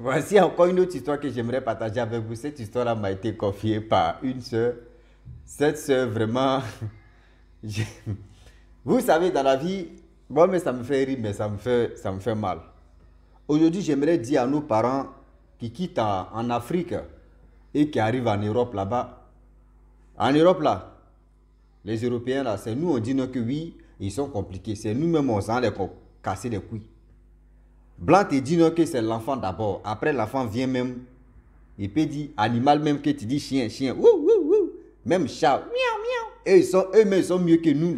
Voici encore une autre histoire que j'aimerais partager avec vous. Cette histoire-là m'a été confiée par une sœur. Cette sœur, vraiment, j'ai- vous savez, dans la vie, bon, mais ça me fait rire, mais ça me fait mal. Aujourd'hui, j'aimerais dire à nos parents qui quittent en Afrique et qui arrivent en Europe là-bas. En Europe là, les Européens là, c'est nous, on dit non que oui, ils sont compliqués. C'est nous-mêmes, on s'en les casser les couilles. Blanc te dit non que c'est l'enfant d'abord. Après, l'enfant vient même. Il peut dire animal même que tu dis chien, chien. Wouh, wouh, wouh. Même chat. Miaou, miaou. Et eux-mêmes, ils sont mieux que nous,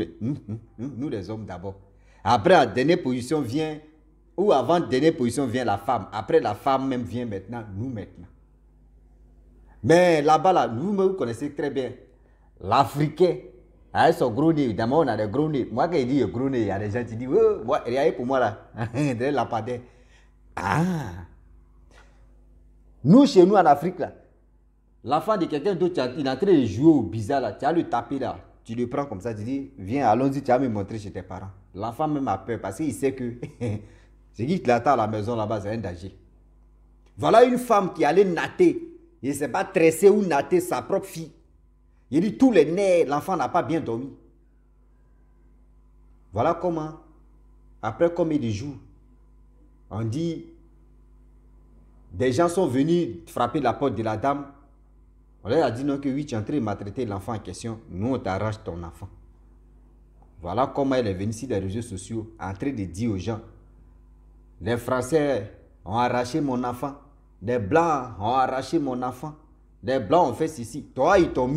nous, les hommes d'abord. Après, la dernière position vient, ou avant la dernière position vient la femme. Après, la femme même vient maintenant, nous maintenant. Mais là-bas, là, vous connaissez très bien. L'Africain, avec son gros nez, évidemment, on a des gros nez. Moi, quand il dit gros nez, il y a des gens qui disent, oh, regardez pour moi là, de la padée. Ah! Nous, chez nous en Afrique, là, l'enfant de quelqu'un d'autre, il est en train de jouer au bizarre, là, tu as le tapis là, tu le prends comme ça, tu dis, viens, allons-y, tu vas me montrer chez tes parents. L'enfant même a peur parce qu'il sait que ce qui l'attend à la maison là-bas, c'est un danger. Voilà une femme qui allait natter, il ne sait pas tresser ou natter sa propre fille. Il dit, tous les nerfs, l'enfant n'a pas bien dormi. Voilà comment, après combien de jours, on dit, des gens sont venus frapper la porte de la dame. On leur a dit non que oui, tu es en train de maltraiter l'enfant en question. Nous, on t'arrache ton enfant. Voilà comment elle est venue sur les réseaux sociaux en train de dire aux gens, les Français ont arraché mon enfant. Les Blancs ont arraché mon enfant. Les Blancs ont fait ceci. Toi, ils t'ont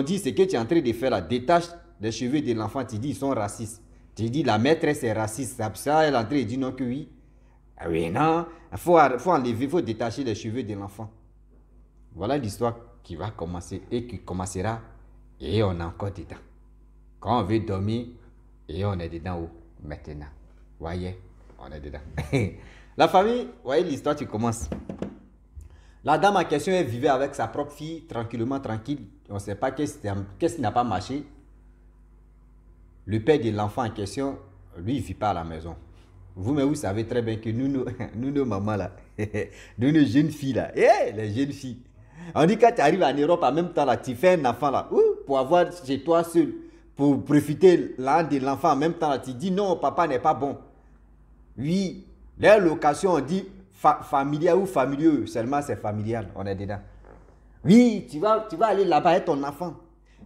dit ce que tu es en train de faire là. Détache les cheveux de l'enfant. Tu dis ils sont racistes. Tu dis la maîtresse est raciste. Ça, elle est en train de dire non que oui. Ah oui, non. Il faut enlever, il faut détacher les cheveux de l'enfant. Voilà l'histoire qui va commencer et qui commencera et on est encore dedans. Quand on veut dormir et on est dedans où maintenant. Voyez, on est dedans. La famille, voyez l'histoire qui commence. La dame en question, elle vivait avec sa propre fille tranquillement, tranquille. On ne sait pas qu'est-ce qui n'a pas marché. Le père de l'enfant en question, lui, il ne vit pas à la maison. Vous savez très bien que nous, nos mamans là, nous, nos jeunes filles là, les jeunes filles. On dit quand tu arrives en Europe en même temps là, tu fais un enfant là, pour avoir chez toi seul, pour profiter là de l'enfant en même temps là, tu dis non, papa n'est pas bon. Oui, les locations, on dit familial ou familieux, seulement c'est familial, on est dedans. Oui, tu vas aller là-bas avec ton enfant.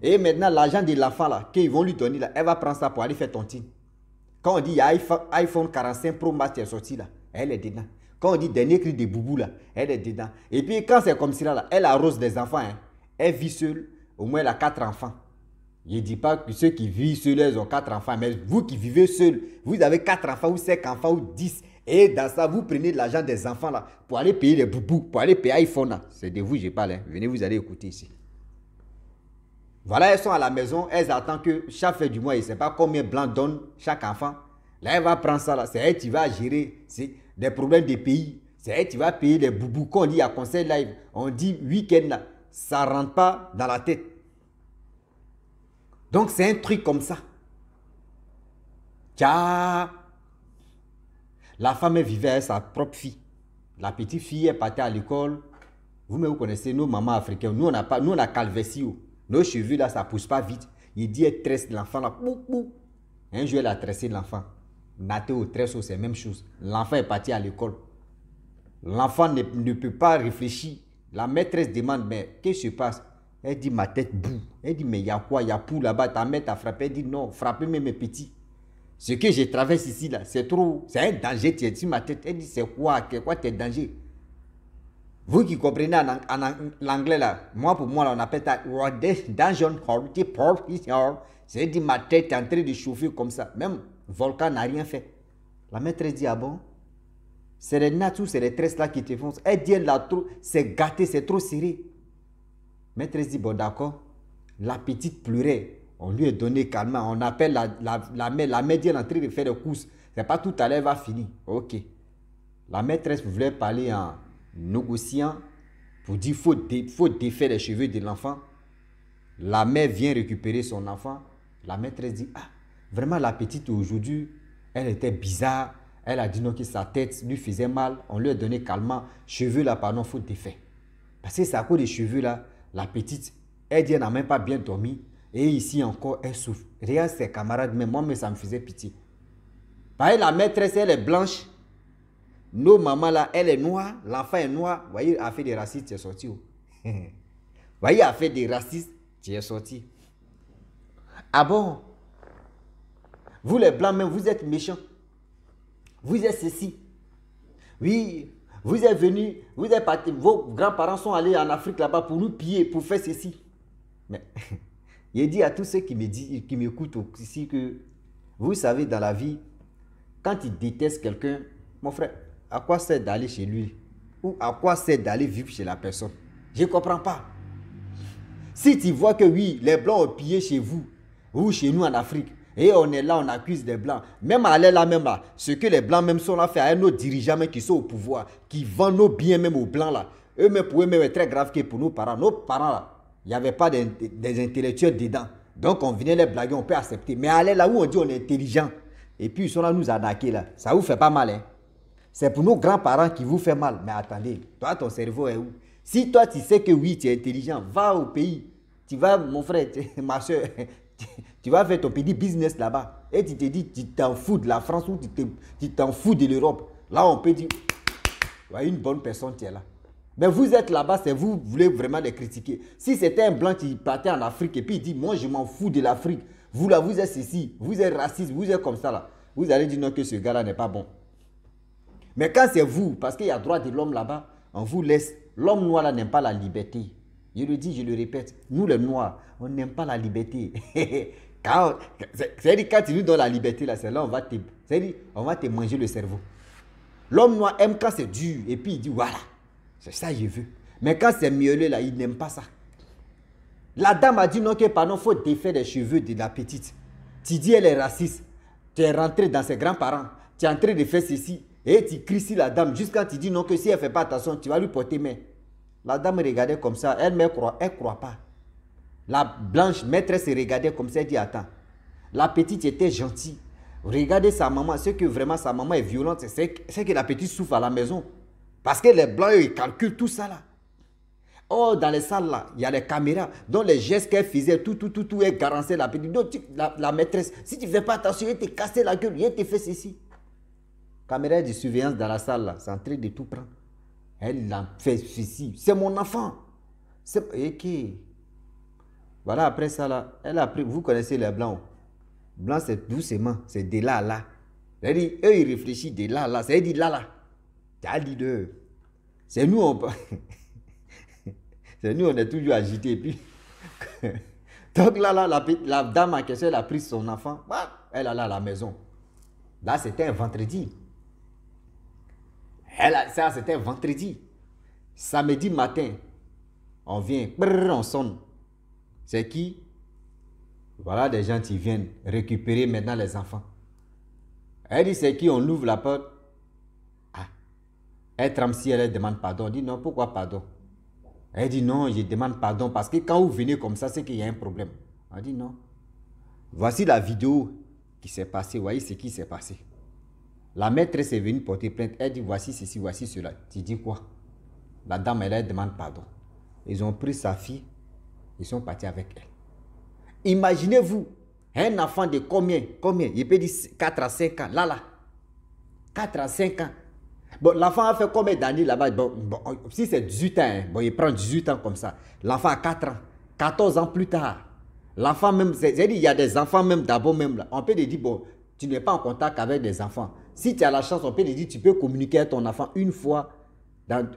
Et maintenant, l'argent de l'enfant là, qu'ils vont lui donner là, elle va prendre ça pour aller faire ton team. Quand on dit iPhone 45 Pro Max est sorti là, elle est dedans. Quand on dit dernier cri de boubou là, elle est dedans. Et puis quand c'est comme ça là, elle arrose des enfants. Hein. Elle vit seule, au moins elle a 4 enfants. Je ne dis pas que ceux qui vivent seuls, ils ont 4 enfants, mais vous qui vivez seul, vous avez 4 enfants ou 5 enfants ou 10. Et dans ça, vous prenez de l'argent des enfants là pour aller payer les boubous, pour aller payer iPhone là. C'est de vous que je parle. Hein. Venez, vous allez écouter ici. Voilà, elles sont à la maison, elles attendent que chaque fin du mois, il ne sait pas combien blanc donne chaque enfant. Là, elle va prendre ça, là. C'est elle qui va gérer des problèmes des pays. C'est elle qui va payer les boubous. Quand on dit à conseil live, on dit week-end, là, ça ne rentre pas dans la tête. Donc, c'est un truc comme ça. Tcha. La femme, elle vivait avec sa propre fille. La petite fille, elle partait à l'école. Vous connaissez nos mamans africaines. Nous, on a calvesio. Nos cheveux, là, ça ne pousse pas vite. Il dit, elle tresse l'enfant, là. Un jour, elle a tressé l'enfant. Naté au tressau, c'est la même chose. L'enfant est parti à l'école. L'enfant ne peut pas réfléchir. La maîtresse demande, mais qu'est-ce qui se passe? Elle dit, ma tête boue. Elle dit, mais il y a quoi? Il y a pou là-bas, ta mère t'a frappé. Elle dit, non, frappez même mes petits. Ce que je traverse ici, là, c'est trop. C'est un danger, tu es sur ma tête. Elle dit, c'est quoi? C'est quoi tes dangers? Vous qui comprenez l'anglais là, pour moi, là, on appelle ça danger. C'est dit, ma tête est en train de chauffer comme ça. Même Volcan n'a rien fait. La maîtresse dit, ah bon? C'est les nattes ou c'est les tresses là qui te font. Elle dit, là, c'est gâté, c'est trop serré. Maîtresse dit, bon, d'accord. La petite pleurait. On lui a donné calmement. On appelle la mère. La mère dit, elle est en train de faire des courses. C'est pas tout à l'heure, elle va finir. Ok. La maîtresse voulait parler en négociant pour dire faut défaire les cheveux de l'enfant. La mère vient récupérer son enfant. La maîtresse dit, ah, vraiment la petite aujourd'hui, elle était bizarre. Elle a dit non, que sa tête lui faisait mal. On lui a donné calmant. Cheveux là, pardon, faut défaire. Parce que c'est à cause des cheveux là, la petite, elle dit elle n'a même pas bien dormi. Et ici encore, elle souffre. Regarde ses camarades, mais moi, mais ça me faisait pitié. Pareil, la maîtresse, elle est blanche. Nos mamans là, elle est noire. L'enfant est noir. Vous voyez, a fait des racistes, tu es sorti. Vous voyez, a fait des racistes, tu es sorti. Ah bon? Vous les blancs même, vous êtes méchants. Vous êtes ceci. Oui, vous êtes venus, vous êtes partis, vos grands-parents sont allés en Afrique là-bas pour nous piller, pour faire ceci. Mais il dit à tous ceux qui me disent, qui m'écoutent ici que vous savez dans la vie, quand ils détestent quelqu'un, mon frère, à quoi sert d'aller chez lui? Ou à quoi sert d'aller vivre chez la personne? Je ne comprends pas. Si tu vois que oui, les blancs ont pillé chez vous, ou chez nous en Afrique, et on est là, on accuse les blancs. Même aller là, même là, ce que les blancs même sont là fait à nos dirigeants même qui sont au pouvoir, qui vendent nos biens même aux blancs là. Eux-mêmes pour eux-mêmes est très grave que pour nos parents. Nos parents là, il n'y avait pas des intellectuels dedans. Donc on venait les blaguer, on peut accepter. Mais aller là où on dit on est intelligent, et puis ils sont là nous arnaquer là, ça vous fait pas mal hein. C'est pour nos grands-parents qui vous fait mal. Mais attendez, toi ton cerveau est où? Si toi tu sais que oui, tu es intelligent, va au pays. Tu vas, mon frère, ma soeur, tu vas faire ton petit business là-bas. Et tu te dis, tu t'en fous de la France ou tu t'en fous de l'Europe. Là, on peut dire, ouais, une bonne personne, tu es là. Mais vous êtes là-bas, c'est vous voulez vraiment les critiquer. Si c'était un blanc qui partait en Afrique et puis il dit, moi je m'en fous de l'Afrique. Vous là, vous êtes ceci, vous êtes raciste, vous êtes comme ça là. Vous allez dire non que ce gars-là n'est pas bon. Mais quand c'est vous, parce qu'il y a droit de l'homme là-bas, on vous laisse. L'homme noir là n'aime pas la liberté. Je le dis, je le répète. Nous les noirs, on n'aime pas la liberté. C'est-à-dire quand tu nous donnes la liberté là, c'est là on va te manger le cerveau. L'homme noir aime quand c'est dur et puis il dit voilà, c'est ça que je veux. Mais quand c'est mielleux là, il n'aime pas ça. La dame a dit non que pardon, il faut défaire les cheveux de la petite. Tu dis elle est raciste. Tu es rentré dans ses grands-parents. Tu es en train de faire ceci. Et tu cries sur la dame jusqu'à tu dis non que si elle ne fait pas attention, tu vas lui porter main. La dame regardait comme ça, elle ne croit pas. La blanche maîtresse regardait comme ça, elle dit attends. La petite était gentille. Regardez sa maman, c'est que vraiment sa maman est violente, c'est que la petite souffre à la maison. Parce que les blancs, ils calculent tout ça là. Oh, dans les salles là, il y a les caméras, dont les gestes qu'elle faisait, tout, elle garançait la petite. Donc, la maîtresse, si tu ne fais pas attention, elle te casse la gueule, elle te fait ceci. Caméra de surveillance dans la salle là, c'est en train de tout prendre. Elle a fait ceci. C'est mon enfant. C'est ok. Voilà, après ça là, elle a pris, vous connaissez les blancs. Blanc c'est doucement, c'est de là à là. C'est-à-dire, eux ils réfléchissent de là à là. C'est-à-dire là là. T'as dit de. C'est nous on. C'est nous on est toujours agités. Puis. Donc là, la dame en question, elle a pris son enfant. Elle est là à la maison. Là c'était un vendredi. Ça, c'était vendredi. Samedi matin, on vient, on sonne. C'est qui? Voilà des gens qui viennent récupérer maintenant les enfants. Elle dit, c'est qui? On ouvre la porte. Ah. Elle tremble si elle demande pardon. On dit, non, pourquoi pardon? Elle dit, non, je demande pardon parce que quand vous venez comme ça, c'est qu'il y a un problème. On dit, non. Voici la vidéo qui s'est passée. Vous voyez ce qui s'est passé. La maîtresse est venue porter plainte. Elle dit voici ceci, voici cela. Tu dis quoi? La dame, elle demande pardon. Ils ont pris sa fille. Ils sont partis avec elle. Imaginez-vous, un enfant de combien? Il peut dire 4 à 5 ans. Là. 4 à 5 ans. Bon, l'enfant a fait combien d'années là-bas? Bon, si c'est 18 ans, hein, bon, il prend 18 ans comme ça. L'enfant a 4 ans. 14 ans plus tard. L'enfant même, c'est-à-dire il y a des enfants même d'abord même là. On peut lui dire, bon, tu n'es pas en contact avec des enfants. Si tu as la chance, on peut lui dire, tu peux communiquer avec ton enfant une fois.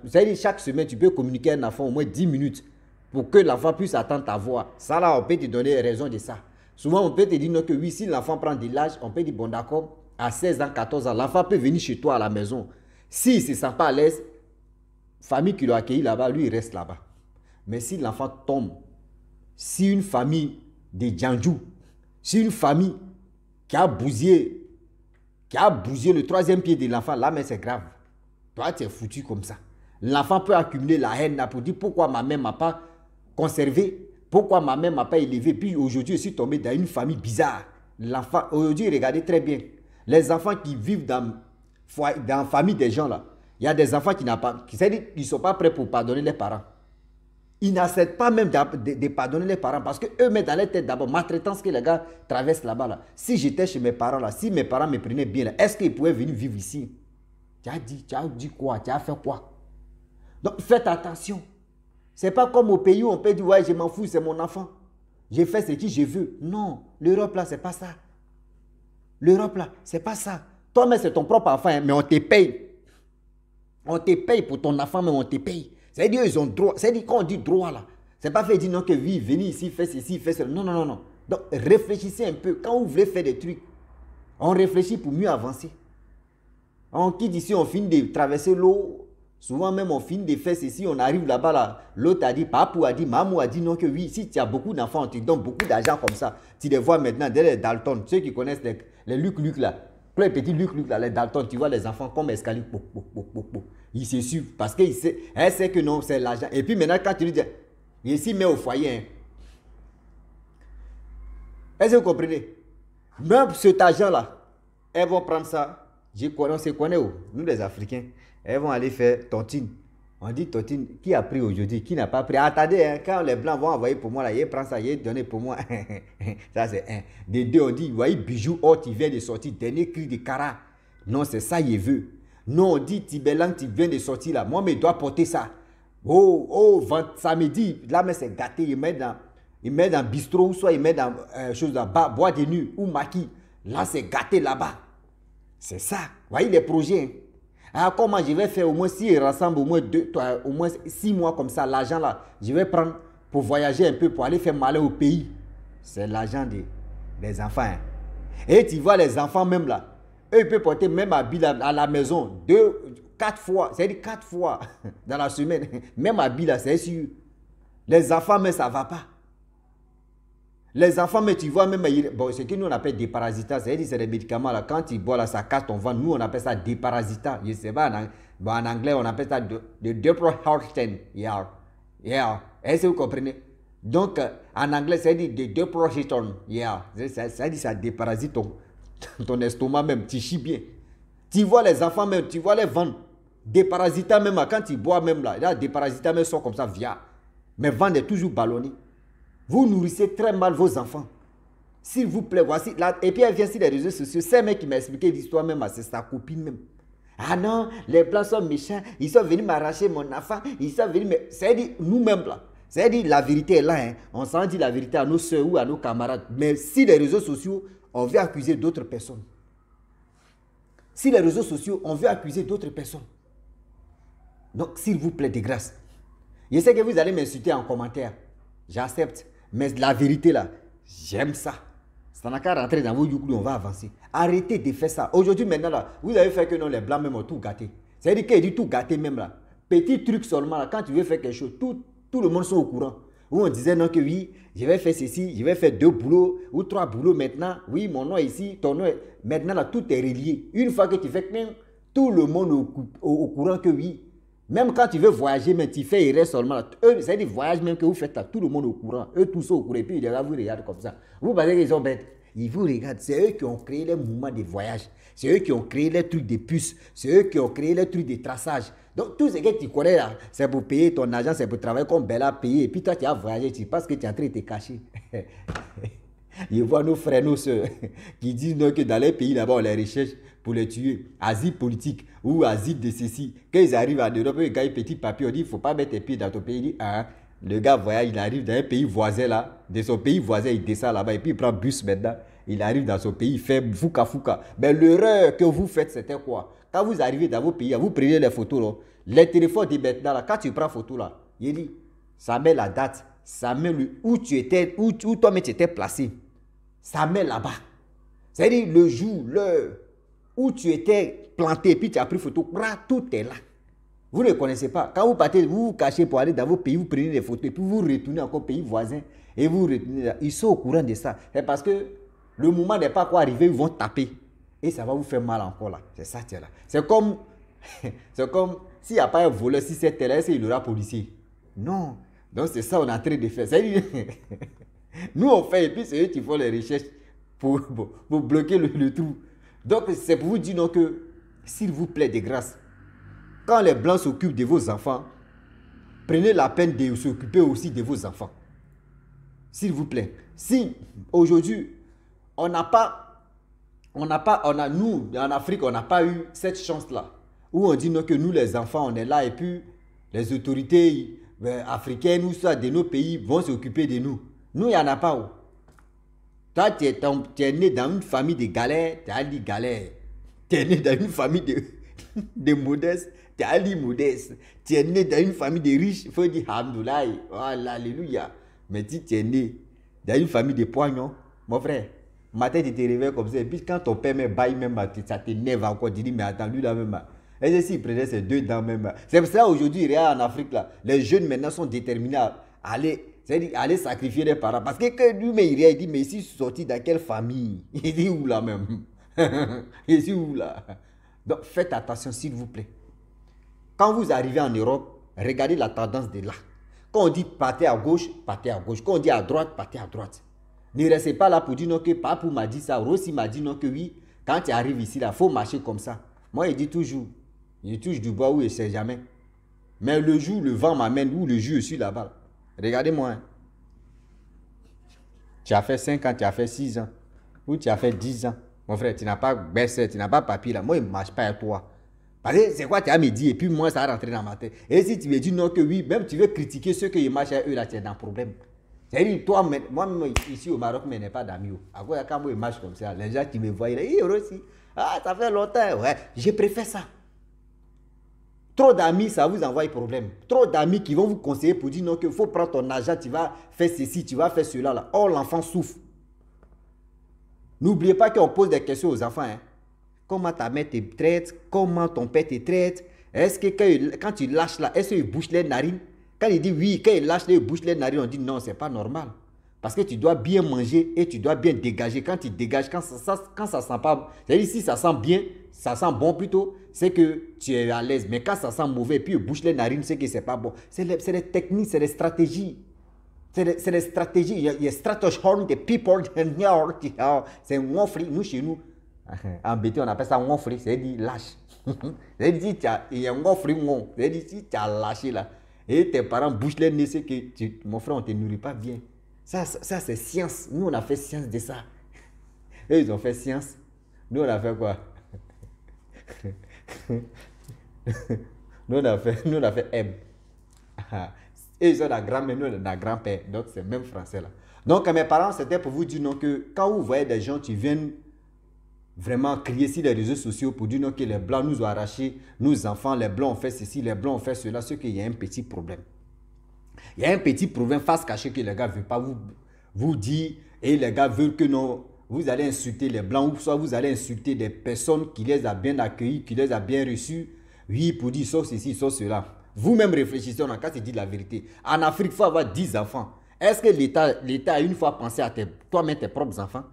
C'est-à-dire chaque semaine, tu peux communiquer avec un enfant au moins 10 minutes pour que l'enfant puisse attendre ta voix. Ça là, on peut te donner raison de ça. Souvent, on peut te dire non, que oui, si l'enfant prend de l'âge, on peut dire, bon d'accord, à 16 ans, 14 ans, l'enfant peut venir chez toi à la maison. S'il ne se sent pas à l'aise, famille qui l'a accueilli là-bas, lui, il reste là-bas. Mais si l'enfant tombe, si une famille de Djandjou, si une famille qui a bousillé le 3e pied de l'enfant, là, mais c'est grave. Toi, tu es foutu comme ça. L'enfant peut accumuler la haine là pour dire pourquoi ma mère ne m'a pas conservé, pourquoi ma mère ne m'a pas élevé. Puis aujourd'hui, je suis tombé dans une famille bizarre. L'enfant, aujourd'hui, regardez très bien. Les enfants qui vivent dans dans la famille des gens là, il y a des enfants qui ne sont pas prêts pour pardonner les parents. Ils n'acceptent pas même de pardonner les parents parce qu'eux mettent dans leur tête d'abord maltraitance que les gars traversent là-bas. Là. Si j'étais chez mes parents, là, si mes parents me prenaient bien, est-ce qu'ils pouvaient venir vivre ici? Tu as dit quoi? Tu as fait quoi? Donc faites attention. Ce n'est pas comme au pays où on peut dire, ouais, je m'en fous, c'est mon enfant. J'ai fait ce que je veux. Non, l'Europe là, ce n'est pas ça. L'Europe là, ce n'est pas ça. Toi-même, c'est ton propre enfant, hein, mais on te paye. On te paye pour ton enfant, mais on te paye. C'est-à-dire ils ont droit. C'est-à-dire quand on dit droit là, c'est pas fait dire non que oui, venez ici, fais ceci, fais cela. Non, non, non, non. Donc réfléchissez un peu. Quand vous voulez faire des trucs, on réfléchit pour mieux avancer. On quitte ici, on finit de traverser l'eau. Souvent même on finit de faire ceci, on arrive là-bas là. L'autre a dit, papou a dit, maman a dit non que oui. Si tu as beaucoup d'enfants, on te donne beaucoup d'argent comme ça. Tu les vois maintenant derrière les Dalton. Ceux qui connaissent les Luc là. Les petits Luc là, les Dalton, tu vois les enfants comme escalier. Il se suivent parce qu'elle sait que non, c'est l'argent. Et puis maintenant, quand tu lui dis, ici, mets au foyer. Hein. Est-ce que vous comprenez? Même cet argent-là, elles vont prendre ça. On se connaît où? Nous, les Africains, elles vont aller faire tontine. On dit tontine, qui a pris aujourd'hui? Qui n'a pas pris? Attendez, hein, quand les Blancs vont envoyer pour moi, là, ils prennent ça, ils donnent pour moi. Ça, c'est un. Des deux, on dit, vous voyez, bijou, il vient de sortir, dernier cri de Cara. Non, c'est ça, il veut. Non, on dit, Tibelang, tu viens de sortir là. Moi, mais il doit porter ça. Samedi, là, mais c'est gâté. Il met dans bistrot, ou soit il met dans chose là, bois de nuit, ou maquis. Là, c'est gâté là-bas. C'est ça. Vous voyez les projets. Hein? Alors, comment je vais faire au moins, si il rassemble au moins 6 mois comme ça, l'argent là, je vais prendre pour voyager un peu, pour aller faire malheur au pays. C'est l'argent des enfants. Hein? Et tu vois les enfants même là. Eux, ils peuvent porter même habit à la maison 4 fois, c'est-à-dire 4 fois dans la semaine. Même habit là, c'est sûr. Les enfants, mais ça ne va pas. Les enfants, mais tu vois même, bon, ce que nous on appelle déparasitat, c'est-à-dire c'est des médicaments là, quand tu bois là, ça casse ton ventre. Nous on appelle ça déparasitat. Je ne sais pas, en anglais on appelle ça de deprohearten. Yeah. Est-ce que vous comprenez? Donc en anglais c'est dit de deprohearten. Yeah. Ça dit ça déparasite ton estomac même, tu chies bien. Tu vois les enfants même, tu vois les vendre. Déparasitat même, quand tu bois même là, déparasitat même sont comme ça, via. Mais ventre est toujours ballonné. Vous nourrissez très mal vos enfants. S'il vous plaît, voici. Là, et puis elle vient sur les réseaux sociaux. C'est un mec qui m'a expliqué l'histoire même, c'est sa copine même. Ah non, les blancs sont méchants. Ils sont venus m'arracher mon enfant. Ils sont venus me... C'est-à-dire, nous-mêmes là. C'est-à-dire, la vérité est là. Hein. On s'en dit la vérité à nos soeurs ou à nos camarades. Mais si les réseaux sociaux, on veut accuser d'autres personnes. Si les réseaux sociaux, on veut accuser d'autres personnes. Donc, s'il vous plaît, de grâce. Je sais que vous allez m'insulter en commentaire. J'accepte. Mais la vérité là, j'aime ça. Ça n'a qu'à rentrer dans vos youclous, on va avancer. Arrêtez de faire ça. Aujourd'hui, maintenant là, vous avez fait que non, les blancs même ont tout gâté. C'est-à-dire qu'il dit tout gâté même là. Petit truc seulement là, quand tu veux faire quelque chose, tout le monde sont au courant. Où on disait non que oui, je vais faire ceci, je vais faire 2 boulots ou 3 boulots maintenant. Oui, mon nom est ici, ton nom est... Maintenant là, tout est relié. Une fois que tu fais tout le monde au courant que oui. Même quand tu veux voyager, mais tu fais erreur seulement. Eux, c'est des voyages même que vous faites là, tout le monde au courant. Eux, tous sont au courant. Et puis, ils vous regardent comme ça. Vous pensez qu'ils sont bêtes. Ils vous regardent. C'est eux qui ont créé les mouvements de voyage. C'est eux qui ont créé les trucs de puces. C'est eux qui ont créé les trucs de traçage. Donc, tout ce que tu connais là, c'est pour payer ton argent, c'est pour travailler comme Bella payer. Et puis, toi, tu as voyagé, tu penses que tu es en train de te cacher. Ils voient nos frères, nos soeurs, qui disent non, que dans les pays là-bas, on les recherche pour les tuer. Asile politique ou asile de ceci. Quand ils arrivent en Europe, ils gagnent petit papier, on dit il ne faut pas mettre tes pieds dans ton pays. Il dit, ah, le gars voyage, il arrive dans un pays voisin là, de son pays voisin, il descend là-bas et puis il prend bus maintenant. Il arrive dans son pays, il fait fouka. Mais l'erreur que vous faites, c'était quoi? Quand vous arrivez dans vos pays, vous prenez les photos là, les téléphones de maintenant là, quand tu prends photo là, il dit, ça met la date, ça met où tu étais, où toi-même tu étais placé. Ça met là-bas. C'est-à-dire le jour, l'heure où tu étais planté, puis tu as pris photo, tout est là. Vous ne connaissez pas. Quand vous partez, vous vous cachez pour aller dans vos pays, vous prenez des photos, et puis vous retournez encore au pays voisin, et vous retournez là. Ils sont au courant de ça. C'est parce que le moment n'est pas quoi arriver, ils vont taper. Et ça va vous faire mal encore là. C'est ça, tiens là. C'est comme s'il n'y a pas un voleur, si c'est tel, il aura policier. Non. Donc c'est ça qu'on est en train de faire. C'est-à-dire, nous on fait, et puis c'est eux qui font les recherches pour bloquer le trou. Donc c'est pour vous dire non, que s'il vous plaît, de grâce, quand les Blancs s'occupent de vos enfants, prenez la peine de s'occuper aussi de vos enfants. S'il vous plaît. Si aujourd'hui, nous, en Afrique, on n'a pas eu cette chance-là, où on dit non, que nous, les enfants, on est là, et puis les autorités africaines ou soit de nos pays vont s'occuper de nous. Nous, il n'y en a pas où. Toi, tu es né dans une famille de galères, tu as dit galère. Tu es né dans une famille de modestes, tu as dit modeste. Tu es né dans une famille de riches, il faut dire Alhamdoulilah, oh, alléluia. Mais si tu es né dans une famille de poignons, mon frère, matin tu te réveilles comme ça, et puis quand ton père me baille même, ça t'énerve encore, tu dis mais attends, lui là même, et s'il prenait ses deux dents même. C'est pour ça aujourd'hui, regarde en Afrique là, les jeunes maintenant sont déterminés à aller sacrifier les parents. Parce que lui, il dit, mais ici, je suis sorti dans quelle famille? Il dit où là même? Il dit où là? Donc faites attention s'il vous plaît. Quand vous arrivez en Europe, regardez la tendance de là. Quand on dit partez à gauche, partez à gauche. Quand on dit à droite, partez à droite. Ne restez pas là pour dire non que Papou m'a dit ça, Rossi m'a dit non que oui. Quand tu arrives ici, il faut marcher comme ça. Moi, il dit toujours, je touche du bois où je ne sais jamais. Mais le jour où le vent m'amène, où le jour je suis là-bas. Regardez-moi. Hein. Tu as fait 5 ans, tu as fait 6 ans. Ou tu as fait 10 ans. Mon frère, tu n'as pas baissé, tu n'as pas papier là. Moi, il ne marche pas avec toi. Parce que c'est quoi tu as me dit et puis moi, ça a rentré dans ma tête. Et si tu me dis non que oui, même tu veux critiquer ceux qui marchent avec eux là, tu es dans le problème. C'est-à-dire, toi, moi, ici au Maroc, je n'ai pas d'amis. Après, quand moi, je marche comme ça, les gens qui me voient, ils disent, Rossi, ah, ça fait longtemps. Ouais, je préfère ça. Trop d'amis, ça vous envoie un problème. Trop d'amis qui vont vous conseiller pour dire non, qu'il faut prendre ton argent, tu vas faire ceci, tu vas faire cela. Là. Oh, l'enfant souffre. N'oubliez pas qu'on pose des questions aux enfants. Hein. Comment ta mère te traite? Comment ton père te traite? Est-ce que quand tu lâches là, est-ce qu'il bouche les narines? Quand il dit oui, quand il lâche les bouche les narines, on dit non, c'est pas normal. Parce que tu dois bien manger et tu dois bien dégager. Quand tu dégages, quand ça sent pas, c'est-à-dire si ça sent bien, ça sent bon plutôt, c'est que tu es à l'aise. Mais quand ça sent mauvais, puis bouche les narines, c'est que c'est pas bon. C'est les techniques, c'est les stratégies. C'est les stratégies. Il y a strategy horn, des people, c'est un offre. Nous, chez nous, en BT, on appelle ça un offre, c'est-à-dire lâche. C'est-à-dire il y a un offre, c'est-à-dire si tu as lâché là, et tes parents bouchent les nez, c'est que mon frère, on ne te nourrit pas bien. Ça c'est science. Nous, on a fait science de ça. Eux, ils ont fait science. Nous, on a fait quoi? nous, on a fait M. Et ils ont la grand-mère, nous, on a la grand-père. Donc, c'est même français là. Donc, mes parents, c'était pour vous dire non, que quand vous voyez des gens qui viennent vraiment crier sur les réseaux sociaux pour dire non, que les Blancs nous ont arraché, nos enfants, les Blancs ont fait ceci, les Blancs ont fait cela, c'est qu'il y a un petit problème. Il y a un petit problème face cachée que les gars ne veulent pas vous dire et les gars veulent que non, vous allez insulter les Blancs ou soit vous allez insulter des personnes qui les a bien accueillis, qui les a bien reçus. Oui, pour dire sauf ceci, sauf cela. Vous-même réfléchissez, on a qu'à se dire la vérité. En Afrique, il faut avoir 10 enfants. Est-ce que l'État a une fois pensé à toi-même tes propres enfants?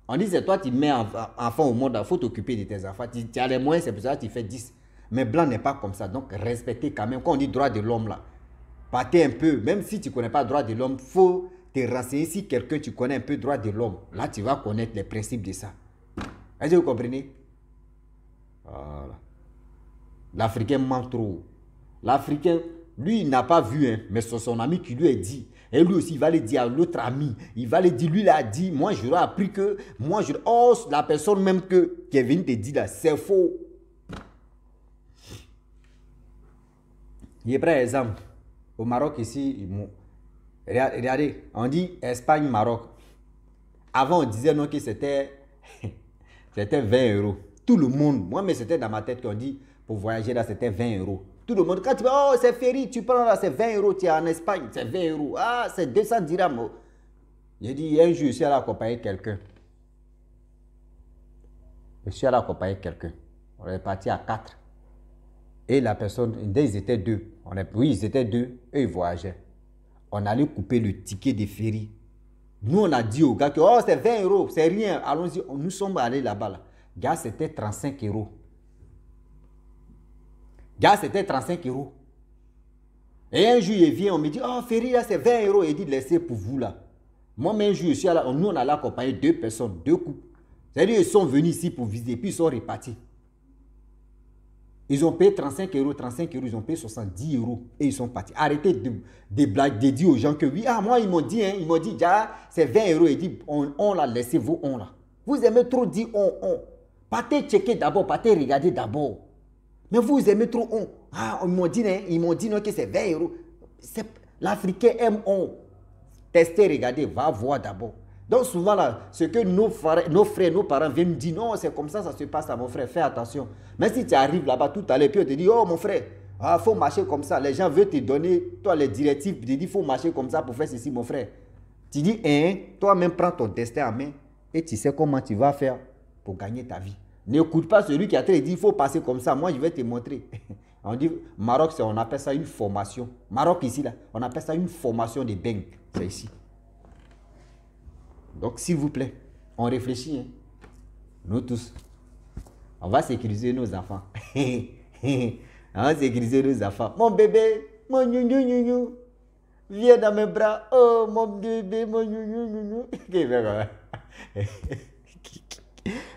On dit c'est toi qui mets enfants au monde, il faut t'occuper de tes enfants. Tu as les moyens, c'est pour ça que tu fais 10. Mais Blanc n'est pas comme ça, donc respectez quand même. Quand on dit droit de l'homme là, partez un peu, même si tu ne connais pas le droit de l'homme, il faut te renseigner si quelqu'un tu connais un peu le droit de l'homme. Là, tu vas connaître les principes de ça. Est-ce que vous comprenez? Voilà. L'Africain ment trop. L'Africain, lui, il n'a pas vu, hein, mais c'est son ami qui lui a dit. Et lui aussi, il va le dire à l'autre ami. Il va le dire, lui, il a dit, moi, j'aurais appris que, oh, la personne même qui est venue te dire là, c'est faux. Je prends un exemple. Au Maroc, ici, regardez, on dit Espagne-Maroc. Avant, on disait non que c'était 20 euros. Tout le monde, moi, mais c'était dans ma tête qu'on dit, pour voyager là, c'était 20 euros. Tout le monde, quand tu vas, oh, c'est ferry, tu prends là, c'est 20 euros, tu es en Espagne, c'est 20 euros. Ah, c'est 200 dirhams. J'ai dit, un jour, je suis allé accompagner quelqu'un. On est parti à 4. Et la personne, ils étaient 2. Oui, ils étaient 2. Eux, ils voyageaient. On allait couper le ticket de ferry. Nous, on a dit aux gars que oh, c'est 20 euros, c'est rien. Allons-y. Nous sommes allés là-bas. Là. Gars, c'était 35 euros. Gars, c'était 35 euros. Et un jour, il vient, on me dit, oh, ferry, là, c'est 20 euros. Il dit, laissez pour vous, là. Moi-même, un jour, nous, on allait accompagner 2 personnes, 2 couples. C'est-à-dire, ils sont venus ici pour visiter, puis ils sont repartis. Ils ont payé 35 euros, ils ont payé 70 euros et ils sont partis. Arrêtez de blagues, de dire aux gens que oui, ah, moi, ils m'ont dit, déjà, c'est 20 euros. Ils disent, on l'a laissé, vous, on là. Vous aimez trop dire on. Partez checker d'abord, partez regarder d'abord. Mais vous aimez trop on. Ah, ils m'ont dit non, que c'est 20 euros. L'Africain aime on. Testez, regardez, va voir d'abord. Donc souvent là, ce que nos frères, nos parents viennent nous dire, non, c'est comme ça se passe à mon frère, fais attention. Mais si tu arrives là-bas tout à l'heure, puis on te dit, oh mon frère, il faut marcher comme ça. Les gens veulent te donner, toi, les directives, tu te dis, il faut marcher comme ça pour faire ceci, mon frère. Tu dis, toi-même prends ton destin en main et tu sais comment tu vas faire pour gagner ta vie. N'écoute pas celui qui a dit, il faut passer comme ça, moi je vais te montrer. On dit, Maroc, on appelle ça une formation. Maroc ici, là, on appelle ça une formation de beng. C'est ici. Donc, s'il vous plaît, on réfléchit. Hein? Nous tous. On va sécuriser nos enfants. On va sécuriser nos enfants. Mon bébé, mon gnou, viens dans mes bras. Oh, mon bébé, mon gnou.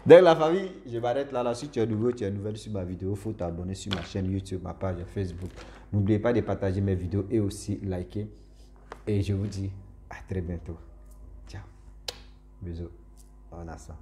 Donc, la famille, je m'arrête là. Si tu es nouveau, tu es nouvelle sur ma vidéo, il faut t'abonner sur ma chaîne YouTube, ma page Facebook. N'oubliez pas de partager mes vidéos et aussi liker. Et je vous dis à très bientôt. Ciao. Bisous. On a ça.